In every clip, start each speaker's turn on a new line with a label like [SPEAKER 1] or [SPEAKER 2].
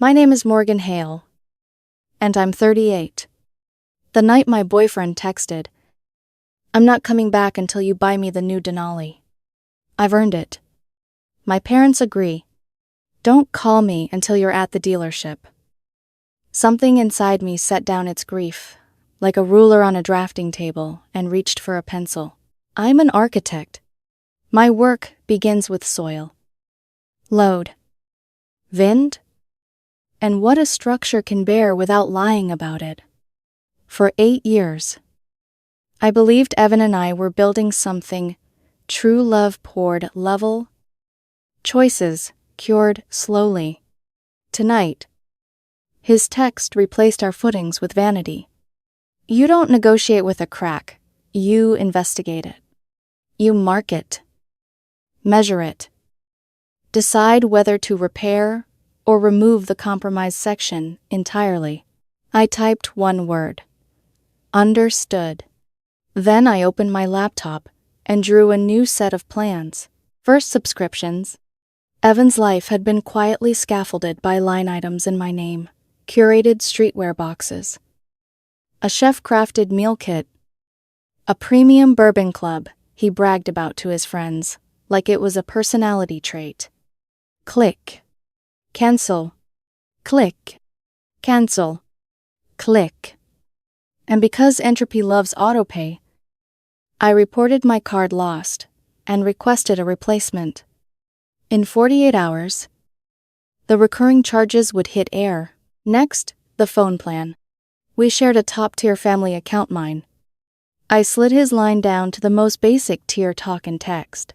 [SPEAKER 1] My name is Morgan Hale, and I'm 38. The night my boyfriend texted, "I'm not coming back until you buy me the new Denali. I've earned it." My parents agree. Don't call me until you're at the dealership. Something inside me set down its grief, like a ruler on a drafting table, and reached for a pencil. I'm an architect. My work begins with soil, load, wind, and what a structure can bear without lying about it. For 8 years, I believed Evan and I were building something. True love poured level, choices cured slowly. Tonight, his text replaced our footings with vanity. You don't negotiate with a crack, you investigate it. You mark it, measure it, decide whether to repair or remove the compromise section entirely. I typed one word: understood. Then I opened my laptop and drew a new set of plans. First, subscriptions. Evan's life had been quietly scaffolded by line items in my name, curated streetwear boxes, a chef-crafted meal kit, a premium bourbon club he bragged about to his friends, like it was a personality trait. Click. Cancel. Click. Cancel. Click. And because Entropy loves autopay, I reported my card lost and requested a replacement. In 48 hours, the recurring charges would hit air. Next, the phone plan. We shared a top-tier family account line. I slid his line down to the most basic tier talk and text.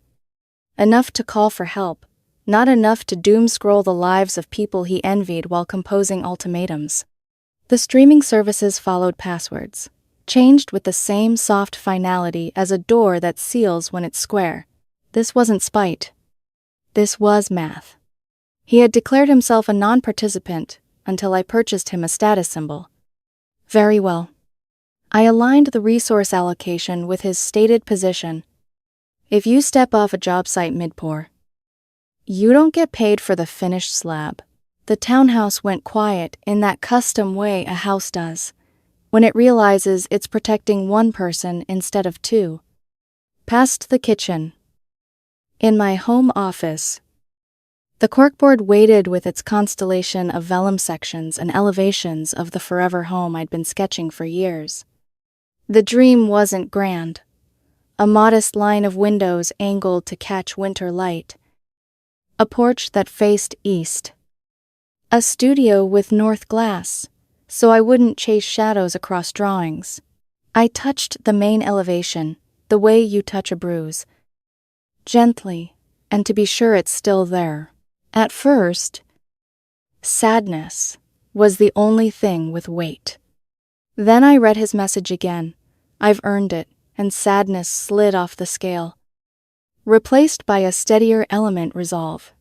[SPEAKER 1] Enough to call for help, not enough to doom-scroll the lives of people he envied while composing ultimatums. The streaming services followed passwords, changed with the same soft finality as a door that seals when it's square. This wasn't spite. This was math. He had declared himself a non-participant until I purchased him a status symbol. Very well. I aligned the resource allocation with his stated position. If you step off a job site mid-pour, you don't get paid for the finished slab. The townhouse went quiet in that custom way a house does, when it realizes it's protecting one person instead of two. Past the kitchen. In my home office, the corkboard waited with its constellation of vellum sections and elevations of the forever home I'd been sketching for years. The dream wasn't grand. A modest line of windows angled to catch winter light. A porch that faced east. A studio with north glass, so I wouldn't chase shadows across drawings. I touched the main elevation, the way you touch a bruise. Gently, and to be sure it's still there. At first, sadness was the only thing with weight. Then I read his message again. I've earned it, and sadness slid off the scale, replaced by a steadier element resolve.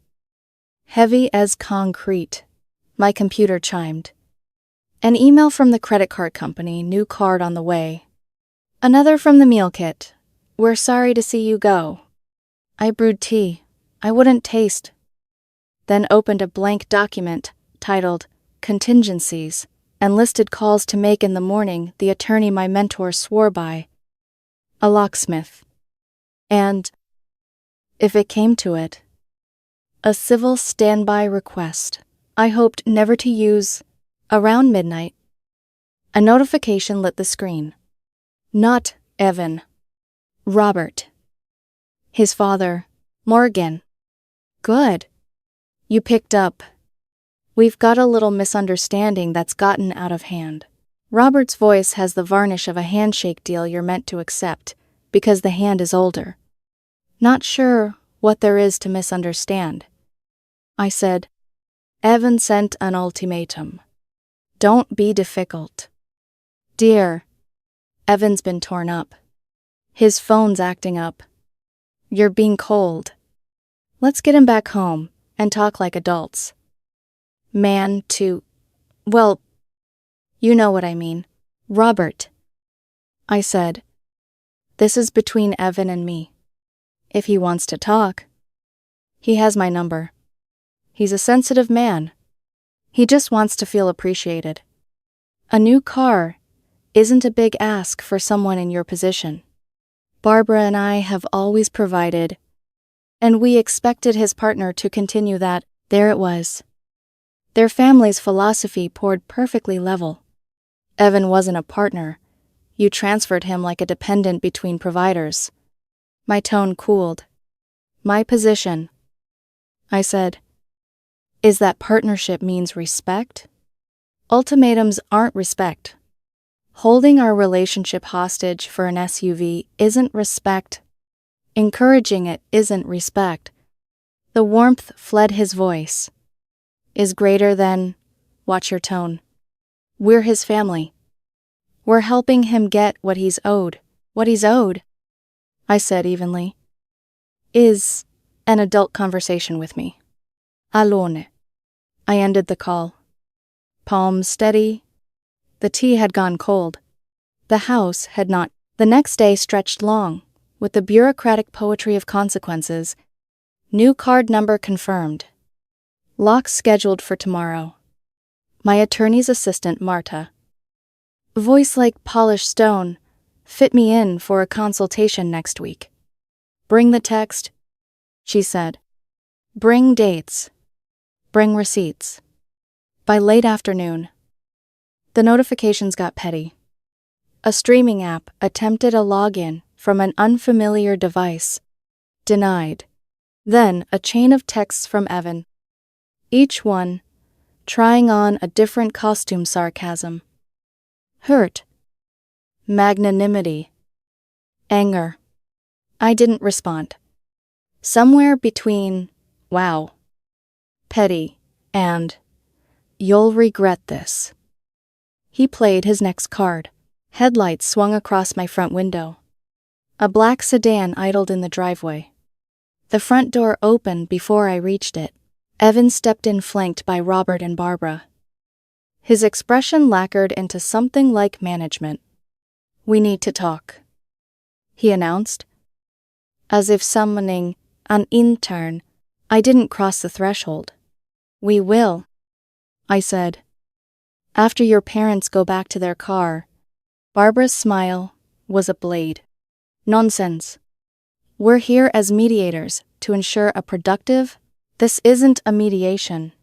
[SPEAKER 1] Heavy as concrete. My computer chimed. An email from the credit card company, new card on the way. Another from the meal kit. We're sorry to see you go. I brewed tea. I wouldn't taste. Then opened a blank document titled Contingencies and listed calls to make in the morning the attorney my mentor swore by, a locksmith, and, if it came to it, a civil standby request I hoped never to use. Around midnight, a notification lit the screen. Not Evan. Robert. His father, Morgan. Good. You picked up. We've got a little misunderstanding that's gotten out of hand. Robert's voice has the varnish of a handshake deal you're meant to accept, because the hand is older. Not sure what there is to misunderstand. I said, Evan sent an ultimatum. Don't be difficult. Dear, Evan's been torn up. His phone's acting up. You're being cold. Let's get him back home and talk like adults. Man to, well, you know what I mean. Robert, I said, this is between Evan and me. If he wants to talk, he has my number. He's a sensitive man. He just wants to feel appreciated. A new car isn't a big ask for someone in your position. Barbara and I have always provided, and we expected his partner to continue that. There it was. Their family's philosophy poured perfectly level. Evan wasn't a partner. You transferred him like a dependent between providers. My tone cooled. My position, I said, is that partnership means respect? Ultimatums aren't respect. Holding our relationship hostage for an SUV isn't respect. Encouraging it isn't respect. The warmth fled his voice. Is greater than, watch your tone. We're his family. We're helping him get what he's owed. What he's owed, I said evenly, is an adult conversation with me. Alone. I ended the call. Palms steady. The tea had gone cold. The house had not. The next day stretched long, with the bureaucratic poetry of consequences. New card number confirmed. Lock scheduled for tomorrow. My attorney's assistant, Marta. Voice like polished stone. Fit me in for a consultation next week. Bring the text, she said. Bring dates. Bring receipts. By late afternoon, the notifications got petty. A streaming app attempted a login from an unfamiliar device. Denied. Then a chain of texts from Evan. Each one trying on a different costume sarcasm. Hurt. Magnanimity. Anger. I didn't respond. Somewhere between, wow, petty, and, you'll regret this. He played his next card. Headlights swung across my front window. A black sedan idled in the driveway. The front door opened before I reached it. Evan stepped in flanked by Robert and Barbara. His expression lacquered into something like management. We need to talk, he announced. As if summoning an intern, I didn't cross the threshold. We will, I said. After your parents go back to their car. Barbara's smile was a blade. Nonsense. We're here as mediators to ensure a productive. This isn't a mediation,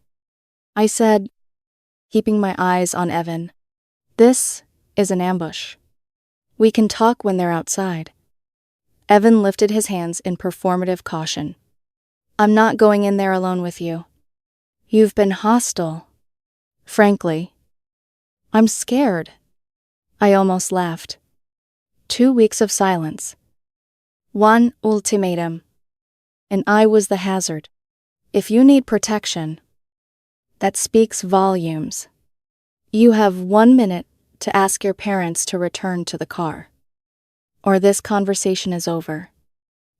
[SPEAKER 1] I said, keeping my eyes on Evan. This is an ambush. We can talk when they're outside. Evan lifted his hands in performative caution. I'm not going in there alone with you. You've been hostile. Frankly, I'm scared. I almost laughed. 2 weeks of silence. One ultimatum. And I was the hazard. If you need protection, that speaks volumes. You have 1 minute to ask your parents to return to the car. Or this conversation is over.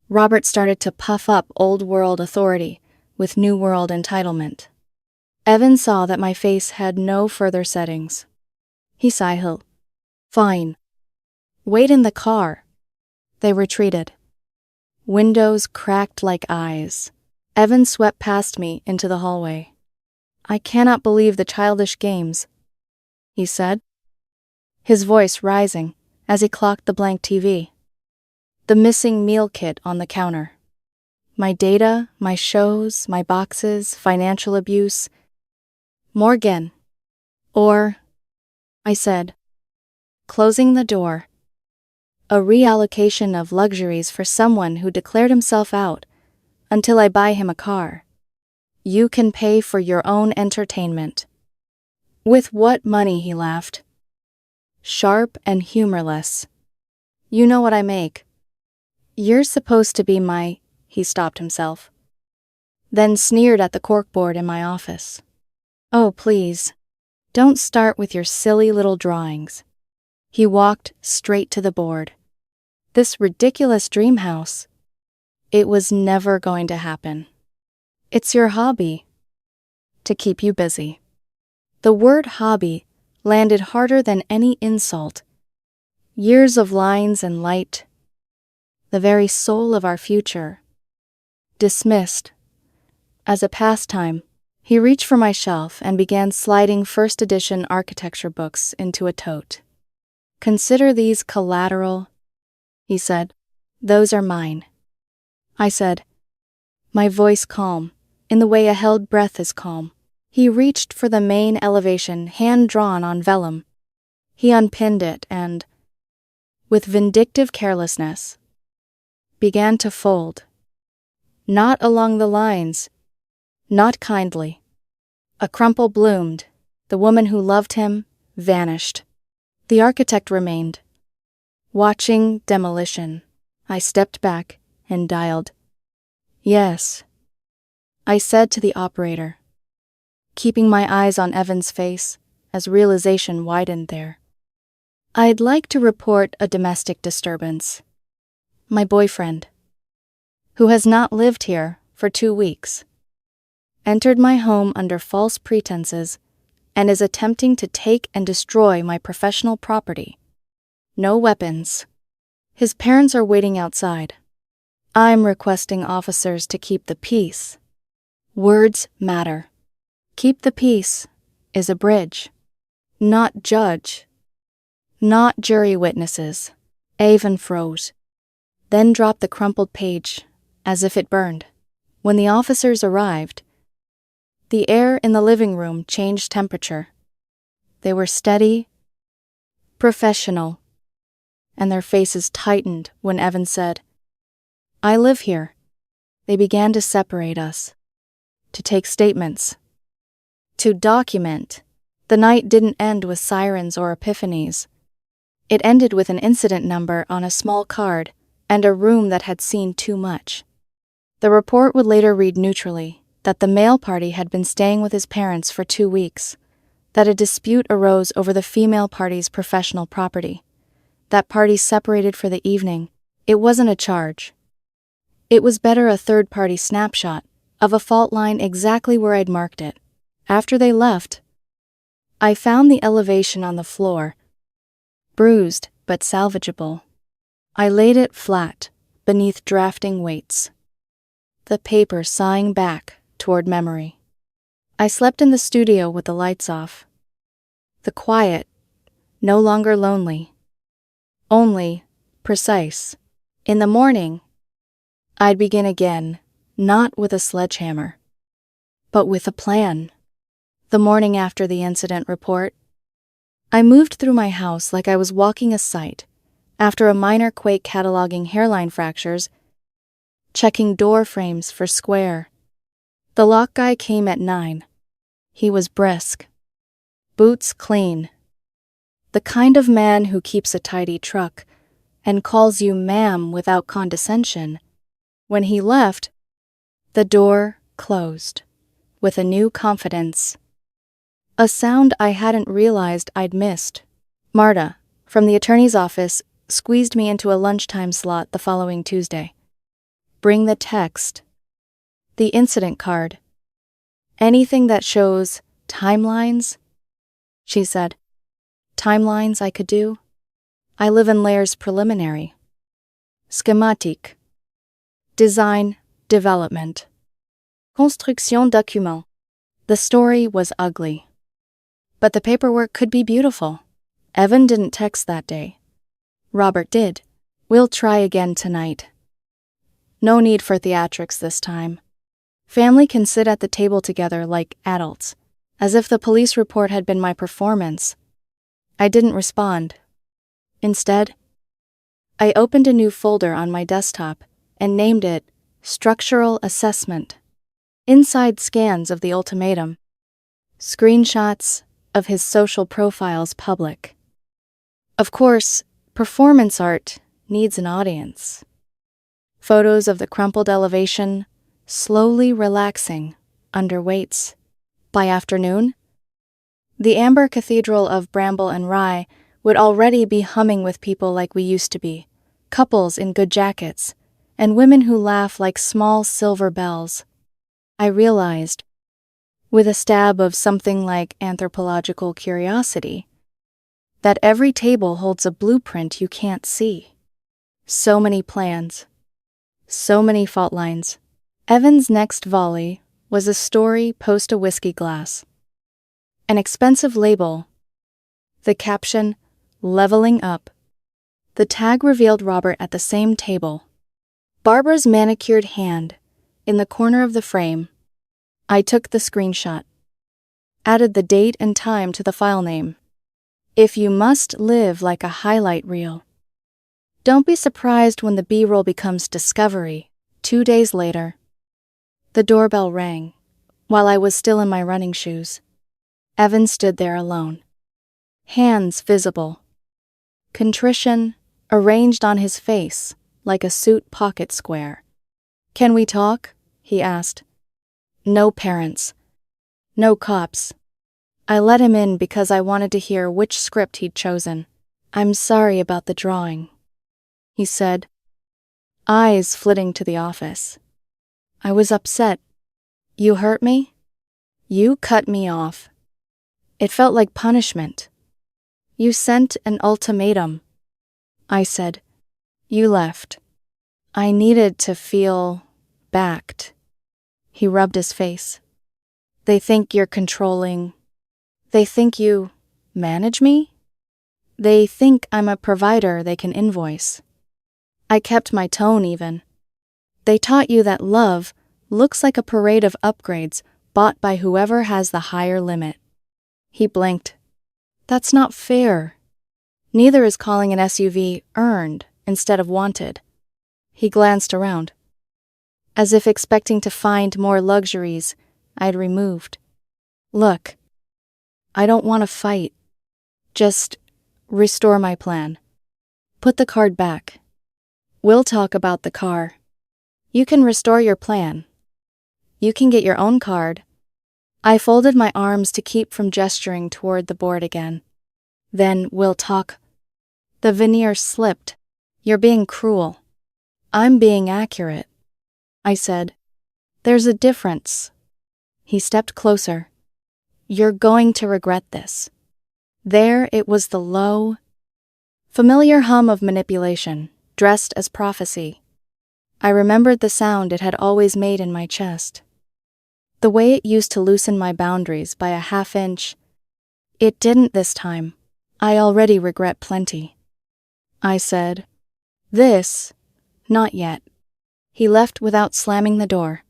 [SPEAKER 1] Robert started to puff up old world authority with new world entitlement. Evan saw that my face had no further settings. He sighed. Fine. Wait in the car. They retreated. Windows cracked like eyes. Evan swept past me into the hallway. I cannot believe the childish games, he said, his voice rising as he clocked the blank TV. The missing meal kit on the counter. My data, my shows, my boxes, financial abuse. Morgan. Or, I said, closing the door. A reallocation of luxuries for someone who declared himself out until I buy him a car. You can pay for your own entertainment. With what money, he laughed. Sharp and humorless. You know what I make. You're supposed to be my, he stopped himself. Then sneered at the corkboard in my office. Oh, please. Don't start with your silly little drawings. He walked straight to the board. This ridiculous dream house. It was never going to happen. It's your hobby. To keep you busy. The word hobby landed harder than any insult. Years of lines and light. The very soul of our future. Dismissed. As a pastime. He reached for my shelf and began sliding first edition architecture books into a tote. "Consider these collateral," he said. "Those are mine." I said, my voice calm, in the way a held breath is calm. He reached for the main elevation, hand-drawn on vellum. He unpinned it and, with vindictive carelessness, began to fold. Not along the lines, not kindly. A crumple bloomed. The woman who loved him vanished. The architect remained. Watching demolition, I stepped back and dialed. "Yes," I said to the operator, keeping my eyes on Evan's face as realization widened there. "I'd like to report a domestic disturbance. My boyfriend, who has not lived here for 2 weeks, entered my home under false pretenses and is attempting to take and destroy my professional property. No weapons. His parents are waiting outside. I'm requesting officers to keep the peace. Words matter. Keep the peace is a bridge. Not judge. Not jury witnesses." Avon froze, then dropped the crumpled page as if it burned. When the officers arrived, the air in the living room changed temperature. They were steady, professional, and their faces tightened when Evan said, "I live here." They began to separate us, to take statements, to document. The night didn't end with sirens or epiphanies. It ended with an incident number on a small card and a room that had seen too much. The report would later read neutrally that the male party had been staying with his parents for 2 weeks, that a dispute arose over the female party's professional property. That party separated for the evening. It wasn't a charge. It was better a third-party snapshot of a fault line exactly where I'd marked it. After they left, I found the elevation on the floor, bruised but salvageable. I laid it flat beneath drafting weights, the paper sighing back toward memory. I slept in the studio with the lights off. The quiet, no longer lonely, only precise. In the morning, I'd begin again, not with a sledgehammer, but with a plan. The morning after the incident report, I moved through my house like I was walking a site, after a minor quake cataloging hairline fractures, checking door frames for square. The lock guy came at 9. He was brisk, boots clean, the kind of man who keeps a tidy truck and calls you ma'am without condescension. When he left, the door closed with a new confidence. A sound I hadn't realized I'd missed. Marta, from the attorney's office, squeezed me into a lunchtime slot the following Tuesday. "Bring the text, the incident card, anything that shows timelines," she said. Timelines I could do? I live in layers preliminary. Schematique. Design, development. Construction document. The story was ugly, but the paperwork could be beautiful. Evan didn't text that day. Robert did. "We'll try again tonight." No need for theatrics this time. Family can sit at the table together like adults, as if the police report had been my performance. I didn't respond. Instead, I opened a new folder on my desktop and named it Structural Assessment. Inside scans of the ultimatum, screenshots of his social profiles public. Of course, performance art needs an audience. Photos of the crumpled elevation slowly relaxing under weights. By afternoon, the amber cathedral of Bramble and Rye would already be humming with people like we used to be, couples in good jackets, and women who laugh like small silver bells. I realized, with a stab of something like anthropological curiosity, that every table holds a blueprint you can't see. So many plans, so many fault lines. Evan's next volley was a story post a whiskey glass. An expensive label. The caption, "Leveling Up." The tag revealed Robert at the same table. Barbara's manicured hand, in the corner of the frame. I took the screenshot. Added the date and time to the file name. If you must live like a highlight reel. Don't be surprised when the B-roll becomes discovery. 2 days later. The doorbell rang, while I was still in my running shoes. Evan stood there alone. Hands visible. Contrition arranged on his face like a suit pocket square. "Can we talk?" he asked. No parents. No cops. I let him in because I wanted to hear which script he'd chosen. "I'm sorry about the drawing," he said, eyes flitting to the office. I was upset. "You hurt me? You cut me off." It felt like punishment. "You sent an ultimatum," I said. "You left." I needed to feel backed. He rubbed his face. "They think you're controlling. They think you manage me. They think I'm a provider they can invoice." I kept my tone even. "They taught you that love looks like a parade of upgrades bought by whoever has the higher limit." He blinked. "That's not fair. Neither is calling an SUV earned instead of wanted." He glanced around, as if expecting to find more luxuries I'd removed. "Look, I don't want to fight. Just restore my plan. Put the card back. We'll talk about the car. You can restore your plan. You can get your own card." I folded my arms to keep from gesturing toward the board again. "Then we'll talk." The veneer slipped. "You're being cruel." "I'm being accurate," I said. "There's a difference." He stepped closer. "You're going to regret this." There it was, the low, familiar hum of manipulation, dressed as prophecy. I remembered the sound it had always made in my chest. The way it used to loosen my boundaries by a half-inch. It didn't this time. "I already regret plenty," I said. "This, not yet." He left without slamming the door.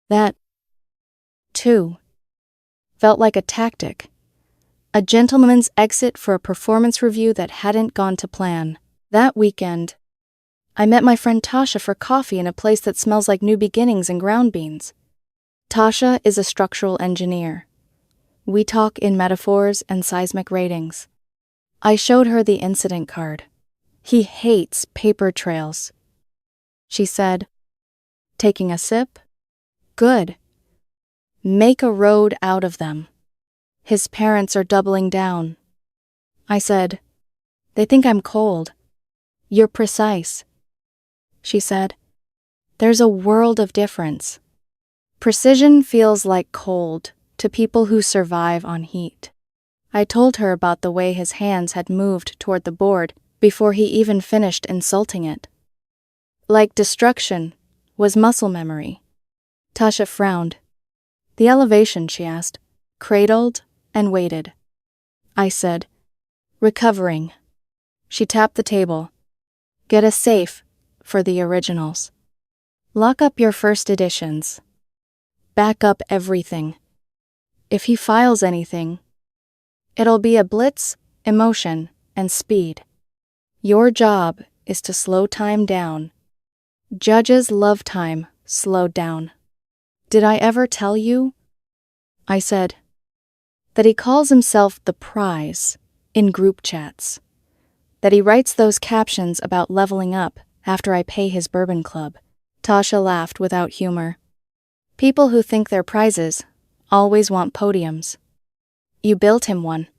[SPEAKER 1] That, too, felt like a tactic. A gentleman's exit for a performance review that hadn't gone to plan. That weekend, I met my friend Tasha for coffee in a place that smells like new beginnings and ground beans. Tasha is a structural engineer. We talk in metaphors and seismic ratings. I showed her the incident card. "He hates paper trails," she said, taking a sip. "Good. Make a road out of them. His parents are doubling down." I said, "They think I'm cold." "You're precise," she said. "There's a world of difference. Precision feels like cold to people who survive on heat." I told her about the way his hands had moved toward the board before he even finished insulting it. Like destruction was muscle memory. Tasha frowned. "The elevation," she asked, cradled and waited. I said, "Recovering." She tapped the table. "Get a safe for the originals. Lock up your first editions. Back up everything. If he files anything, it'll be a blitz, emotion, and speed. Your job is to slow time down. Judges love time slowed down." "Did I ever tell you," I said, "that he calls himself the prize in group chats? That he writes those captions about leveling up after I pay his bourbon club?" Tasha laughed without humor. "People who think they're prizes always want podiums. You built him one.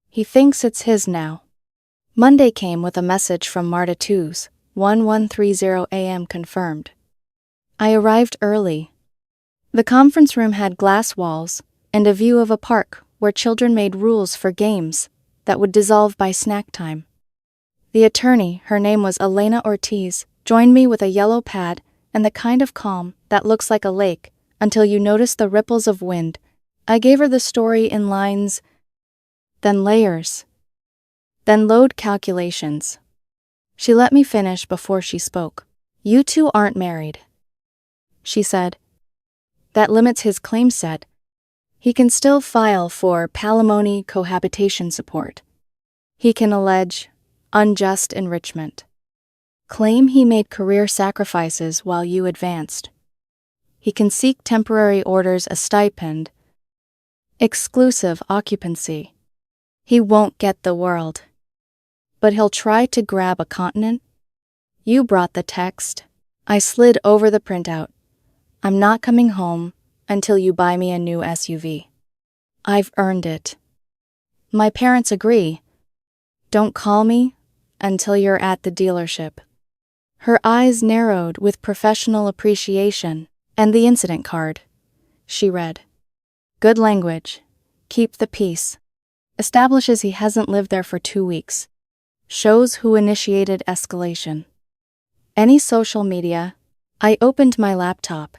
[SPEAKER 1] He thinks it's his now." Monday came with a message from Marta 2's, 1130 a.m. confirmed. I arrived early. The conference room had glass walls and a view of a park where children made rules for games that would dissolve by snack time. The attorney, her name was Elena Ortiz, joined me with a yellow pad and the kind of calm that looks like a lake until you noticed the ripples of wind. I gave her the story in lines, then layers, then load calculations. She let me finish before she spoke. You two aren't married, she said. That limits his claim set. He can still file for palimony cohabitation support. He can allege unjust enrichment. Claim he made career sacrifices while you advanced. He can seek temporary orders, a stipend, exclusive occupancy. He won't get the world, but he'll try to grab a continent. You brought the text. I slid over the printout. I'm not coming home until you buy me a new SUV. I've earned it. My parents agree. Don't call me until you're at the dealership. Her eyes narrowed with professional appreciation. And the incident card, she read. Good language. Keep the peace. Establishes he hasn't lived there for 2 weeks. Shows who initiated escalation. Any social media. I opened my laptop.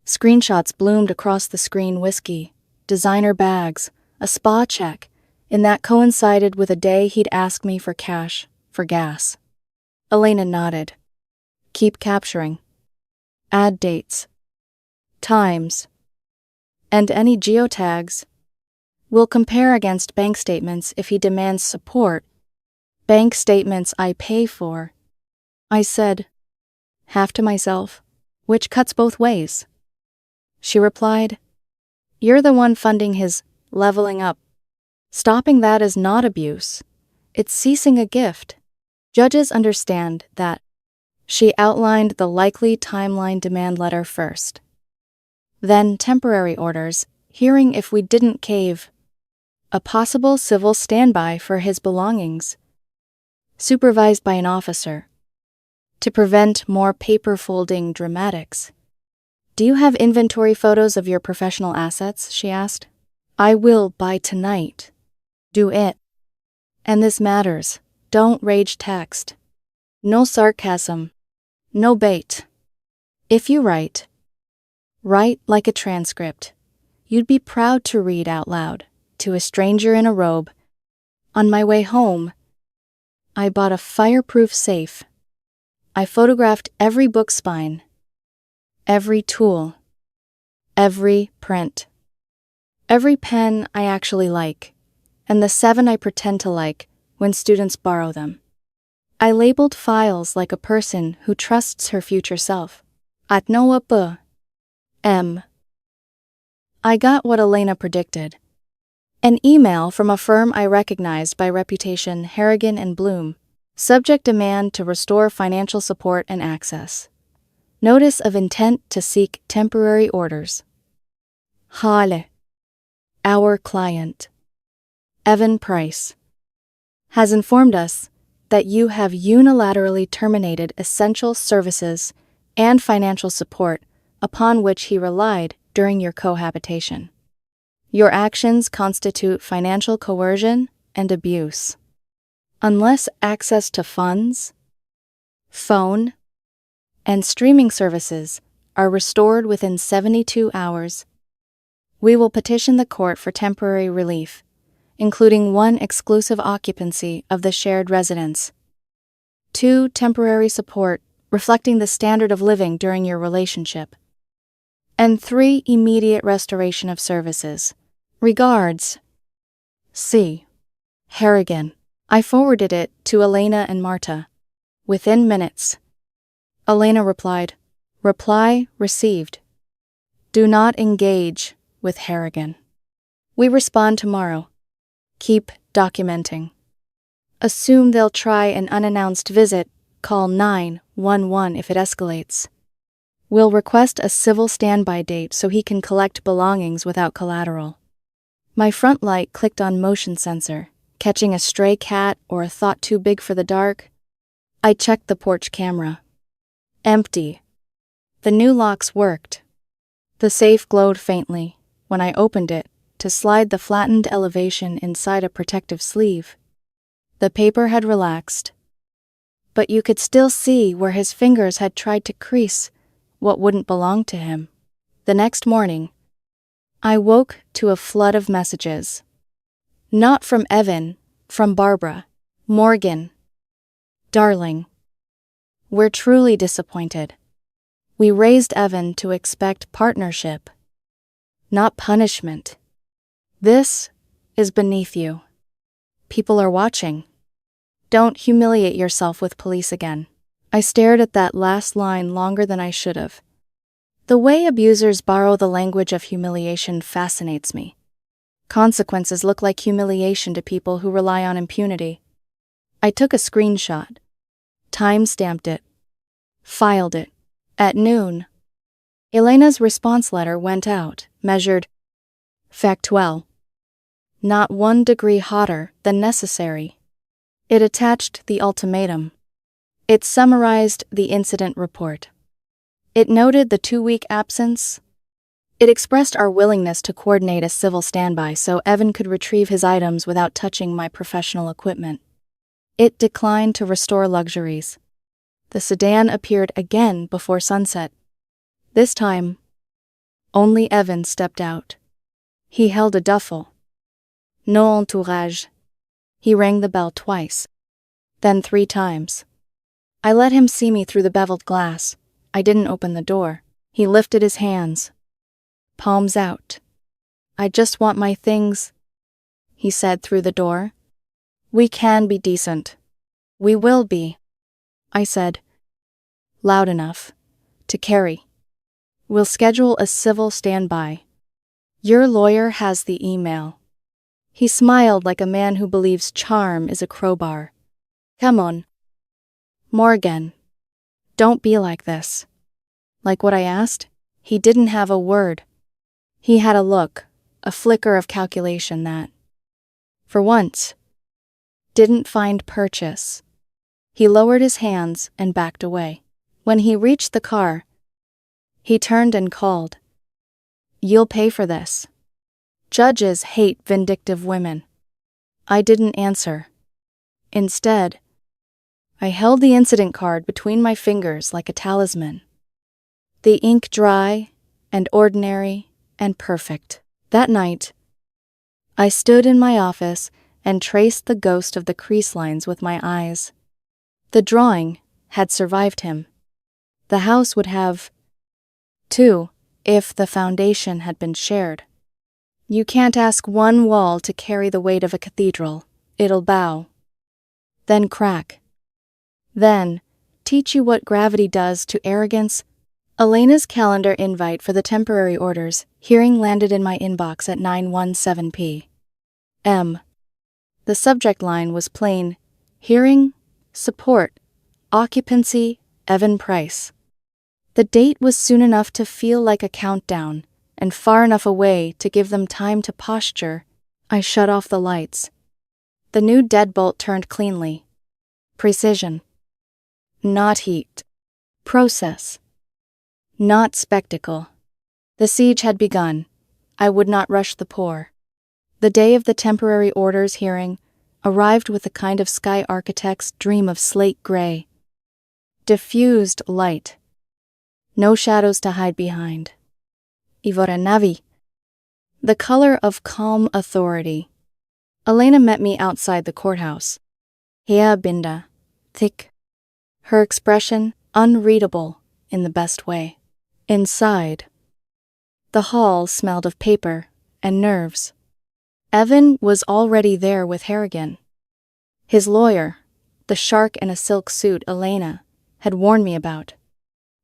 [SPEAKER 1] Screenshots bloomed across the screen. Whiskey, designer bags, a spa check, and that coincided with a day he'd ask me for cash, for gas. Elena nodded. Keep capturing. Add dates, times, and any geotags. We'll compare against bank statements if he demands support. Bank statements I pay for. I said, half to myself, which cuts both ways. She replied, you're the one funding his leveling up. Stopping that is not abuse. It's ceasing a gift. Judges understand that. She outlined the likely timeline demand letter first. Then temporary orders, hearing if we didn't cave. A possible civil standby for his belongings. Supervised by an officer. To prevent more paper-folding dramatics. Do you have inventory photos of your professional assets? She asked. I will by tonight. Do it. And this matters. Don't rage text. No sarcasm. No bait. If you write like a transcript. You'd be proud to read out loud to a stranger in a robe. On my way home, I bought a fireproof safe. I photographed every book spine, every tool, every print, every pen I actually like, and the 7 I pretend to like when students borrow them. I labeled files like a person who trusts her future self. At Noah M. I got what Elena predicted. An email from a firm I recognized by reputation, Harrigan and Bloom. Subject demand to restore financial support and access. Notice of intent to seek temporary orders. Hale. Our client, Evan Price, has informed us that you have unilaterally terminated essential services and financial support upon which he relied during your cohabitation. Your actions constitute financial coercion and abuse. Unless access to funds, phone, and streaming services are restored within 72 hours, we will petition the court for temporary relief, including 1 exclusive occupancy of the shared residence, 2 temporary support reflecting the standard of living during your relationship, and 3 immediate restoration of services. Regards, C. Harrigan. I forwarded it to Elena and Marta. Within minutes. Elena replied, reply received. Do not engage with Harrigan. We respond tomorrow. Keep documenting. Assume they'll try an unannounced visit, call 911 if it escalates. We'll request a civil standby date so he can collect belongings without collateral. My front light clicked on motion sensor, catching a stray cat or a thought too big for the dark. I checked the porch camera. Empty. The new locks worked. The safe glowed faintly when I opened it to slide the flattened elevation inside a protective sleeve. The paper had relaxed, but you could still see where his fingers had tried to crease what wouldn't belong to him. The next morning, I woke to a flood of messages. Not from Evan, from Barbara. Morgan. Darling. We're truly disappointed. We raised Evan to expect partnership, not punishment. This is beneath you. People are watching. Don't humiliate yourself with police again. I stared at that last line longer than I should have. The way abusers borrow the language of humiliation fascinates me. Consequences look like humiliation to people who rely on impunity. I took a screenshot, time-stamped it, filed it. At noon, Elena's response letter went out, measured factuel. Not 1 degree hotter than necessary. It attached the ultimatum. It summarized the incident report. It noted the 2-week absence. It expressed our willingness to coordinate a civil standby so Evan could retrieve his items without touching my professional equipment. It declined to restore luxuries. The sedan appeared again before sunset. This time, only Evan stepped out. He held a duffel. No entourage. He rang the bell twice, then 3 times. I let him see me through the beveled glass. I didn't open the door. He lifted his hands, palms out. I just want my things, he said through the door. We can be decent. We will be, I said, loud enough to carry. We'll schedule a civil standby. Your lawyer has the email. He smiled like a man who believes charm is a crowbar. Come on. Morgan. Don't be like this. Like what I asked? He didn't have a word. He had a look, a flicker of calculation that, for once, didn't find purchase. He lowered his hands and backed away. When he reached the car, he turned and called. You'll pay for this. Judges hate vindictive women. I didn't answer. Instead, I held the incident card between my fingers like a talisman. The ink dry and ordinary and perfect. That night, I stood in my office and traced the ghost of the crease lines with my eyes. The drawing had survived him. The house would have, too, if the foundation had been shared. You can't ask one wall to carry the weight of a cathedral. It'll bow, then crack. Then, teach you what gravity does to arrogance. Elena's calendar invite for the temporary orders hearing landed in my inbox at 9:17 p.m. The subject line was plain: hearing, support, occupancy, Evan Price. The date was soon enough to feel like a countdown, and far enough away to give them time to posture. I shut off the lights. The new deadbolt turned cleanly. Precision. Not heat. Process. Not spectacle. The siege had begun. I would not rush the pour. The day of the temporary orders hearing arrived with a kind of sky architect's dream of slate gray. Diffused light. No shadows to hide behind. Ivora Navi. The color of calm authority. Elena met me outside the courthouse. Hea Binda. Thick. Her expression unreadable in the best way. Inside, the hall smelled of paper and nerves. Evan was already there with Harrigan. His lawyer, the shark in a silk suit Elena had warned me about.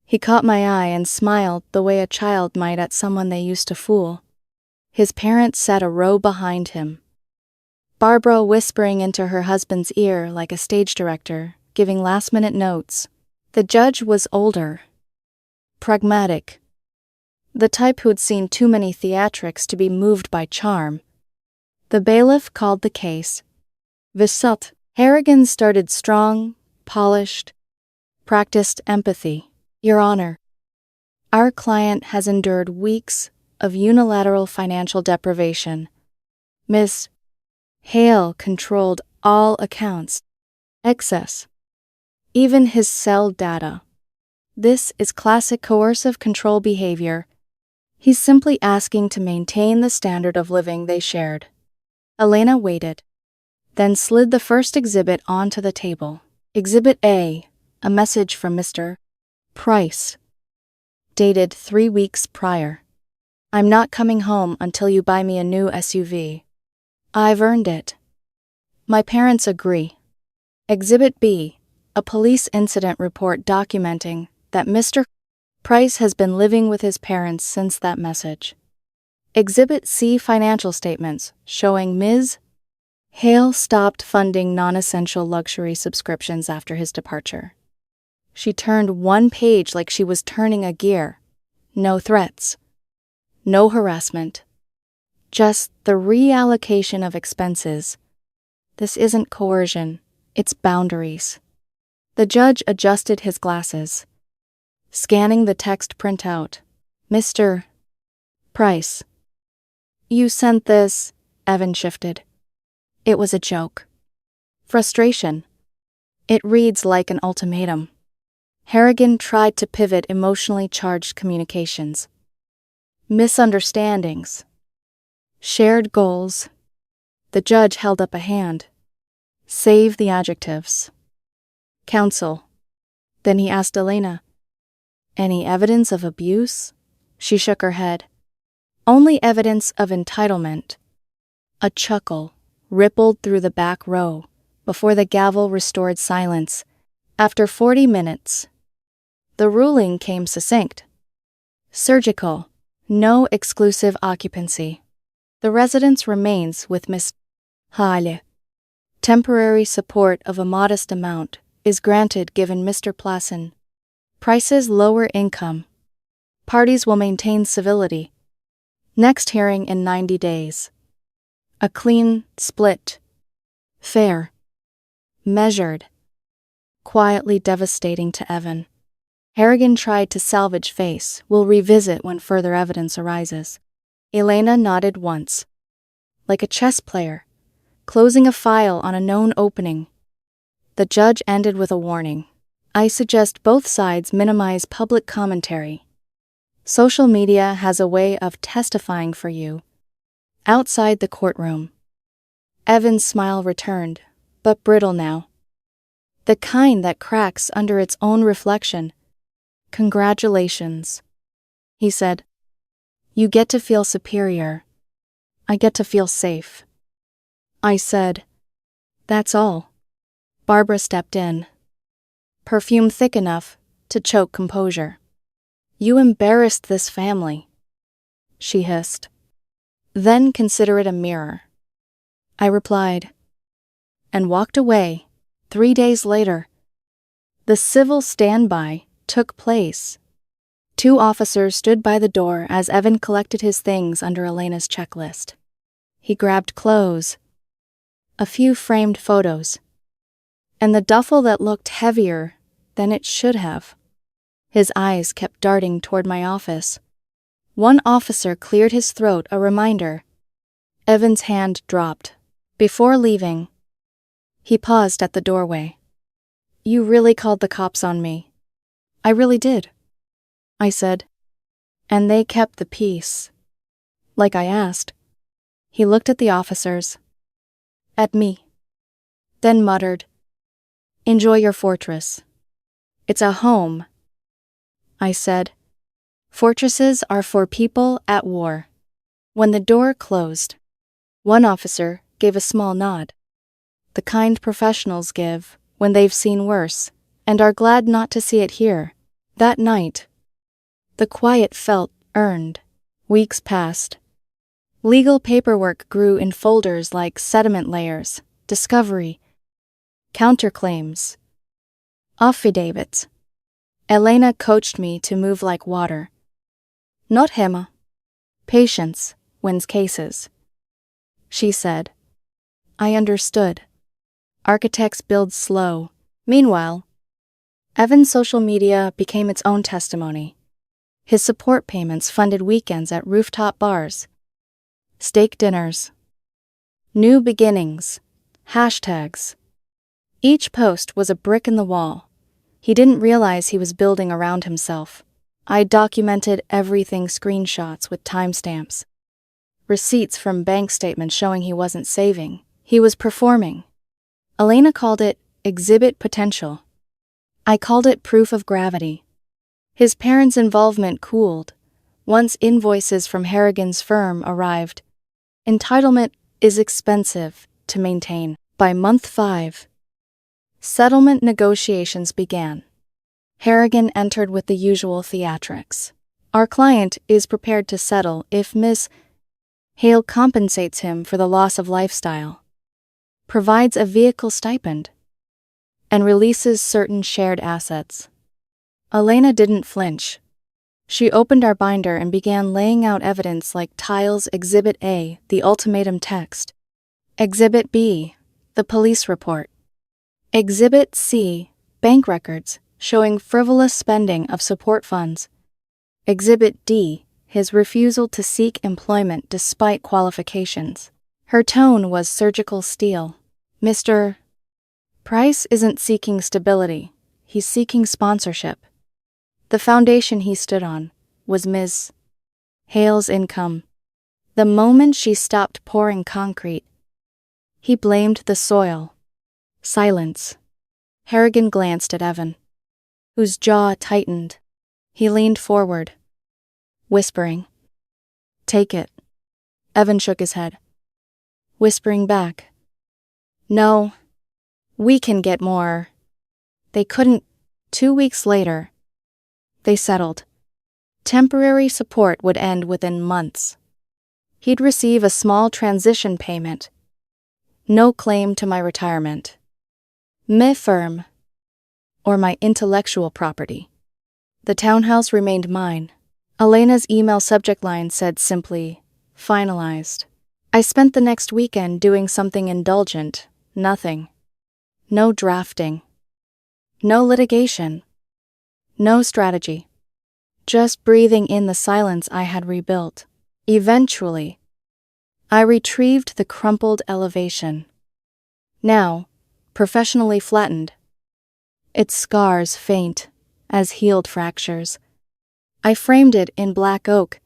[SPEAKER 1] He caught my eye and smiled the way a child might at someone they used to fool. His parents sat a row behind him. Barbara whispering into her husband's ear like a stage director, giving last-minute notes. The judge was older. Pragmatic. The type who'd seen too many theatrics to be moved by charm. The bailiff called the case Visut. Harrigan started strong, polished, practiced empathy. Your Honor, our client has endured weeks of unilateral financial deprivation. Ms. Hale controlled all accounts. Excess. Even his cell data. This is classic coercive control behavior. He's simply asking to maintain the standard of living they shared. Elena waited, then slid the first exhibit onto the table. Exhibit A, a message from Mr. Price, dated 3 weeks prior. I'm not coming home until you buy me a new SUV. I've earned it. My parents agree. Exhibit B, a police incident report documenting that Mr. Price has been living with his parents since that message. Exhibit C, financial statements showing Ms. Hale stopped funding non-essential luxury subscriptions after his departure. She turned one page like she was turning a gear. No threats. No harassment. Just the reallocation of expenses. This isn't coercion, it's boundaries. The judge adjusted his glasses, scanning the text printout. Mr. Price. You sent this, Evan shifted. It was a joke. Frustration. It reads like an ultimatum. Harrigan tried to pivot emotionally charged communications. Misunderstandings. Shared goals. The judge held up a hand. Save the adjectives. Counsel. Then he asked Elena, any evidence of abuse? She shook her head. Only evidence of entitlement. A chuckle rippled through the back row before the gavel restored silence. After 40 minutes, the ruling came succinct. Surgical. No exclusive occupancy. The residence remains with Miss Hale. Temporary support of a modest amount is granted given Mr. Plasson Price's lower income. Parties will maintain civility. Next hearing in 90 days. A clean split. Fair. Measured. Quietly devastating to Evan. Harrigan tried to salvage face. We'll revisit when further evidence arises. Elena nodded once. Like a chess player, closing a file on a known opening. The judge ended with a warning. I suggest both sides minimize public commentary. Social media has a way of testifying for you. Outside the courtroom. Evan's smile returned, but brittle now. The kind that cracks under its own reflection. Congratulations, he said. You get to feel superior. I get to feel safe. I said, that's all. Barbara stepped in. Perfume thick enough to choke composure. You embarrassed this family, she hissed. Then consider it a mirror. I replied, and walked away. 3 days later, the civil standby took place. 2 officers stood by the door as Evan collected his things under Elena's checklist. He grabbed clothes, a few framed photos, and the duffel that looked heavier than it should have. His eyes kept darting toward my office. One officer cleared his throat, a reminder. Evan's hand dropped. Before leaving, he paused at the doorway. You really called the cops on me. I really did, I said. And they kept the peace. Like I asked. He looked at the officers. At me. Then muttered, enjoy your fortress. It's a home. I said, fortresses are for people at war. When the door closed, one officer gave a small nod. The kind professionals give when they've seen worse, and are glad not to see it here. That night, the quiet felt earned. Weeks passed. Legal paperwork grew in folders like sediment layers, discovery, counterclaims, affidavits. Elena coached me to move like water. Not Hema. Patience wins cases. She said. I understood. Architects build slow. Meanwhile, Evan's social media became its own testimony. His support payments funded weekends at rooftop bars, steak dinners, new beginnings, hashtags. Each post was a brick in the wall. He didn't realize he was building around himself. I documented everything, screenshots with timestamps, receipts from bank statements showing he wasn't saving, he was performing. Elena called it exhibit potential. I called it proof of gravity. His parents' involvement cooled once invoices from Harrigan's firm arrived. Entitlement is expensive to maintain. By month 5, settlement negotiations began. Harrigan entered with the usual theatrics. Our client is prepared to settle if Miss Hale compensates him for the loss of lifestyle, provides a vehicle stipend, and releases certain shared assets. Elena didn't flinch. She opened our binder and began laying out evidence like tiles. Exhibit A, the ultimatum text. Exhibit B, the police report. Exhibit C, bank records showing frivolous spending of support funds. Exhibit D, his refusal to seek employment despite qualifications. Her tone was surgical steel. Mr. Price isn't seeking stability, he's seeking sponsorship. The foundation he stood on was Ms. Hale's income. The moment she stopped pouring concrete, he blamed the soil. Silence. Harrigan glanced at Evan, whose jaw tightened. He leaned forward, whispering, "Take it." Evan shook his head, whispering back, "No, we can get more." They couldn't. 2 weeks later, they settled. Temporary support would end within months. He'd receive a small transition payment. No claim to my retirement, my firm, or my intellectual property. The townhouse remained mine. Elena's email subject line said simply, "Finalized." I spent the next weekend doing something indulgent. Nothing. No drafting. No litigation. No strategy. Just breathing in the silence I had rebuilt. Eventually, I retrieved the crumpled elevation. Now, professionally flattened, its scars faint as healed fractures. I framed it in black oak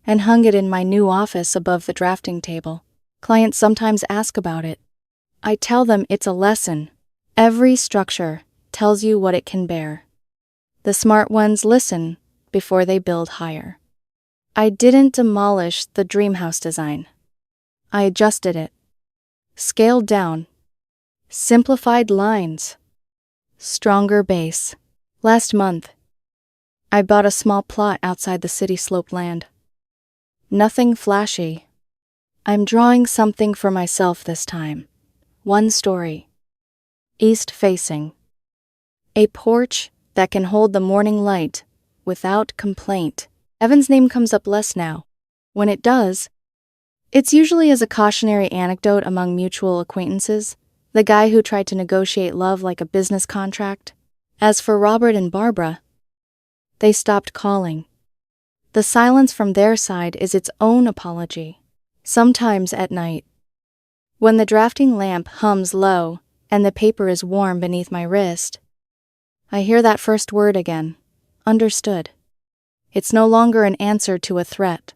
[SPEAKER 1] and hung it in my new office above the drafting table. Clients sometimes ask about it. I tell them it's a lesson. Every structure tells you what it can bear. The smart ones listen before they build higher. I didn't demolish the dream house design. I adjusted it, scaled down, simplified lines, stronger base. Last month, I bought a small plot outside the city slope land. Nothing flashy. I'm drawing something for myself this time. One story. East facing. A porch that can hold the morning light without complaint. Evan's name comes up less now. When it does, it's usually as a cautionary anecdote among mutual acquaintances, the guy who tried to negotiate love like a business contract. As for Robert and Barbara, they stopped calling. The silence from their side is its own apology. Sometimes at night, when the drafting lamp hums low and the paper is warm beneath my wrist, I hear that first word again. Understood. It's no longer an answer to a threat.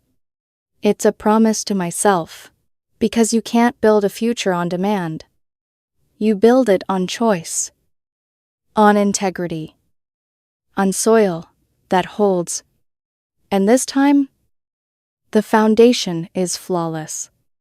[SPEAKER 1] It's a promise to myself. Because you can't build a future on demand. You build it on choice. On integrity. On soil that holds. And this time, the foundation is flawless.